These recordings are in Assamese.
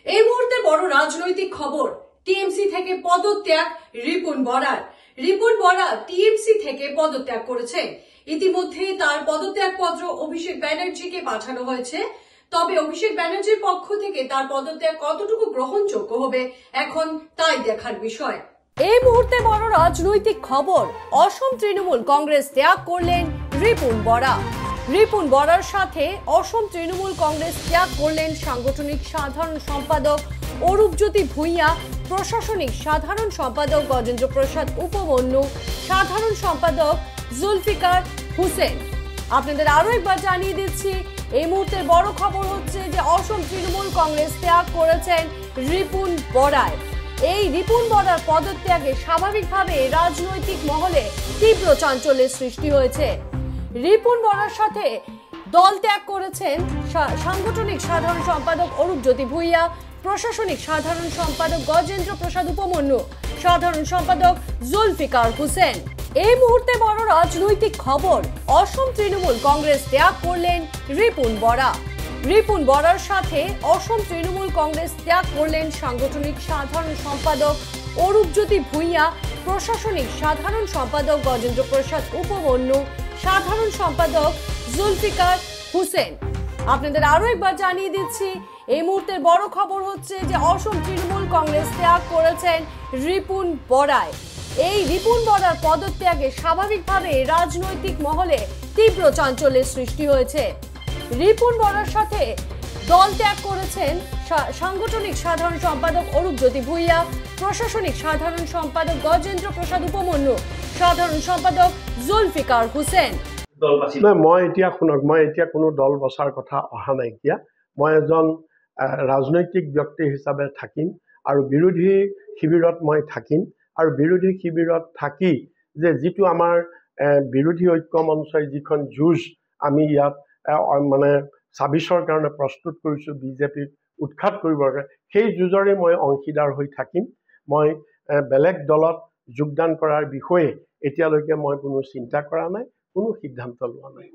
এই মুহূর্তে বড় রাজনৈতিক খবর, টিএমসি থেকে পদত্যাগ রিপুন বরার। রিপুন বরা টিএমসি থেকে পদত্যাগ করেছে। ইতিমধ্যে তার পদত্যাগপত্র অভিষেক ব্যানার্জিকে পাঠানো হয়েছে। তবে অভিষেক ব্যানার্জির পক্ষ থেকে তার পদত্যাগ কতটুকু গ্রহণযোগ্য হবে এখন তাই দেখার বিষয়। এই মুহূর্তে বড় রাজনৈতিক খবর, অসম তৃণমূল কংগ্রেস ত্যাগ করলেন রিপুন বরা। রিপুন বরার সাথে অসম তৃণমূল কংগ্রেস ত্যাগ করলেন সাংগঠনিক সাধারণ সম্পাদক অরূপজ্যোতি ভূঁইয়া, প্রশাসনিক সাধারণ সম্পাদক গজেন্দ্র প্রসাদ উপমন্যু, সাধারণ সম্পাদক জুলফিকার হুসেন। আপনাদের আরো একবার জানিয়ে দিচ্ছি, এই মুহূর্তে বড় খবর হচ্ছে যে অসম তৃণমূল কংগ্রেস ত্যাগ করেছেন রিপুন বরায়। এই রিপুন বরার পদত্যাগে স্বাভাবিকভাবে রাজনৈতিক মহলে তীব্র চাঞ্চল্যের সৃষ্টি হয়েছে। রিপুন বরার সাথে দল ত্যাগ করেছেন সাংগঠনিক সাধারণ সম্পাদক অরূপজ্যোতি ভূঁইয়া, প্রশাসনিক সাধারণ সম্পাদক গজেন্দ্র প্রসাদ উপমন্যু, সাধারণ সম্পাদক জুলফিকার হুসেন। এই মুহূর্তে বড় রাজনৈতিক খবর, অসম তৃণমূল কংগ্রেস ত্যাগ করলেন রিপুন বরা। রিপুন বরার সাথে অসম তৃণমূল কংগ্রেস ত্যাগ করলেন সাংগঠনিক সাধারণ সম্পাদক অরূপজ্যোতি ভূঁইয়া, প্রশাসনিক সাধারণ সম্পাদক গজেন্দ্র প্রসাদ উপমন্যু, সাধারণ সম্পাদক জুলফিকার হুসেন। আপনাদের আরো একবার জানিয়ে দিচ্ছি, এই মুহূর্তের বড় খবর হচ্ছে যে অসম তৃণমূল কংগ্রেস ত্যাগ করেছেন রিপুন বরায়। এই রিপুন বরার পদত্যাগে স্বাভাবিকভাবে রাজনৈতিক মহলে তীব্র চাঞ্চল্যের সৃষ্টি হয়েছে। রিপুন বরার সাথে দল ত্যাগ করেছেন সাংগঠনিক সাধারণ সম্পাদক অরূপজ্যোতি ভূঁইয়া, প্রশাসনিক সাধারণ সম্পাদক গজেন্দ্র প্ৰসাদ উপমন্যু, সাধাৰণ সম্পাদক জুলফিকাৰ হুসেন। মই এতিয়া শুনক, মই এতিয়া কোনো দল বচাৰ কথা অহা নাইকিয়া। মই এজন ৰাজনৈতিক ব্যক্তি হিচাপে থাকিম আৰু বিৰোধী শিবিৰত মই থাকিম আৰু বিৰোধী শিবিৰত থাকি যে যিটো আমাৰ বিৰোধী ঐক্য মঞ্চই যিখন যুঁজ আমি ইয়াত মানে ২৬ৰ কাৰণে প্ৰস্তুত কৰিছোঁ বিজেপিক উৎখাত কৰিবৰ কাৰণে, সেই যুঁজৰে মই অংশীদাৰ হৈ থাকিম। মই বেলেগ দলত যোগদান কৰাৰ বিষয়ে এতিয়ালৈকে মই কোনো চিন্তা কৰা নাই, কোনো সিদ্ধান্ত লোৱা নাই।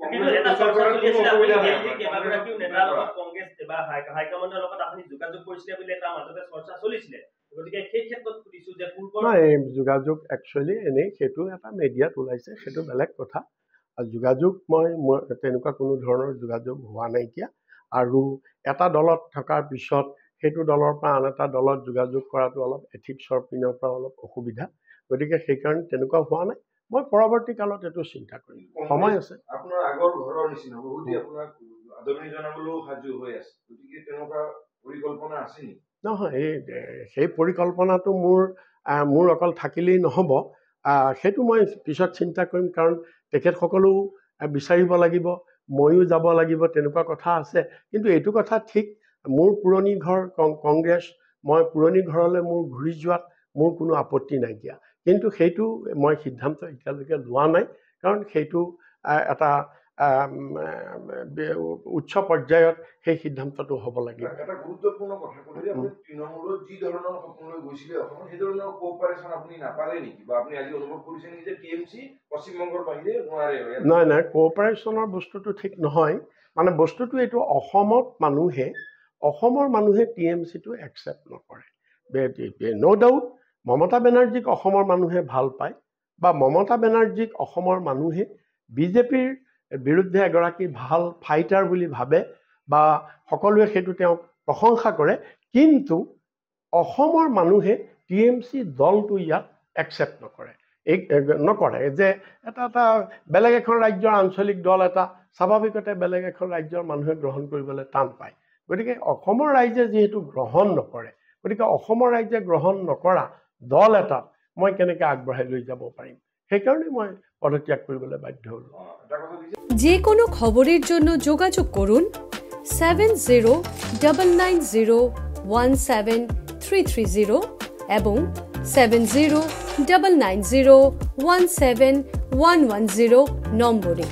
যোগাযোগ একচুৱেলি এনেই সেইটো এটা মিডিয়াত ওলাইছে, সেইটো বেলেগ কথা। যোগাযোগ মই তেনেকুৱা কোনো ধৰণৰ যোগাযোগ হোৱা নাইকিয়া। আৰু এটা দলত থকাৰ পিছত সেইটো দলৰ পৰা আন এটা দলত যোগাযোগ কৰাটো অলপ এথিক্সৰ পিনৰ পৰা অলপ অসুবিধা, গতিকে সেইকাৰণে তেনেকুৱা হোৱা নাই। মই পৰৱৰ্তী কালত এইটো চিন্তা কৰিম, সময় আছে। আপোনাৰ আগৰ ঘৰৰ নিচিনা বহুতে আপোনাক আদৰণি জনাবলৈও সাজু হৈ আছে, গতিকে তেনেকুৱা পৰিকল্পনা আছে নেকি? নহয়, সেই পৰিকল্পনাটো মোৰ অকল থাকিলেই নহ'ব, সেইটো মই পিছত চিন্তা কৰিম। কাৰণ তেখেতসকলেও বিচাৰিব লাগিব, ময়ো যাব লাগিব, তেনেকুৱা কথা আছে। কিন্তু এইটো কথা ঠিক, মোৰ পুৰণি ঘৰ কংগ্ৰেছ, মই পুৰণি ঘৰলৈ মোৰ ঘূৰি যোৱাত মোৰ কোনো আপত্তি নাইকিয়া। কিন্তু সেইটো মই সিদ্ধান্ত এতিয়ালৈকে লোৱা নাই, কাৰণ সেইটো এটা উচ্চ পৰ্যায়ত সেই সিদ্ধান্তটো হ'ব লাগিব। এটা গুৰুত্বপূৰ্ণ কথা ক'লে, আপুনি তৃণমূলত যি ধৰণৰ সপোনলৈ গৈছিলে অসমত, সেই ধৰণৰ কোঅপাৰেশ্যন আপুনি নাপালে নেকি, বা আপুনি আজি অনুভৱ কৰিছে নেকি যে টিএমচি পশ্চিমবংগৰ বাহিৰে নোৱাৰে? নাই, কোঅপাৰেশ্যনৰ বস্তুটো ঠিক নহয়। মানে বস্তুটো এইটো, অসমৰ মানুহে টিএমচিটো একচেপ্ট নকৰে। ন' ডাউট মমতা বেনাৰ্জীক অসমৰ মানুহে ভাল পায়, বা মমতা বেনাৰ্জীক অসমৰ মানুহে বিজেপিৰ বিৰুদ্ধে এগৰাকী ভাল ফাইটাৰ বুলি ভাবে, বা সকলোৱে সেইটো তেওঁক প্ৰশংসা কৰে। কিন্তু অসমৰ মানুহে টিএমচি দলটো ইয়াত একচেপ্ট নকৰে যে এটা বেলেগ এখন ৰাজ্যৰ আঞ্চলিক দল এটা স্বাভাৱিকতে বেলেগ এখন ৰাজ্যৰ মানুহে গ্ৰহণ কৰিবলৈ টান পায়। গতিকে অসমৰ ৰাইজে যিহেতু গ্ৰহণ নকৰে, গতিকে অসমৰ ৰাইজে গ্ৰহণ নকৰা দল এটাত মই কেনেকৈ আগবঢ়াই লৈ যাব পাৰিম, সেইকাৰণে মই পদত্যাগ কৰিবলৈ বাধ্য হ'লোঁ। যে কোনো খবৰেৰ জন্য যোগাযোগ কৰুন 7099017330 এবং 7099017110 নম্বৰে।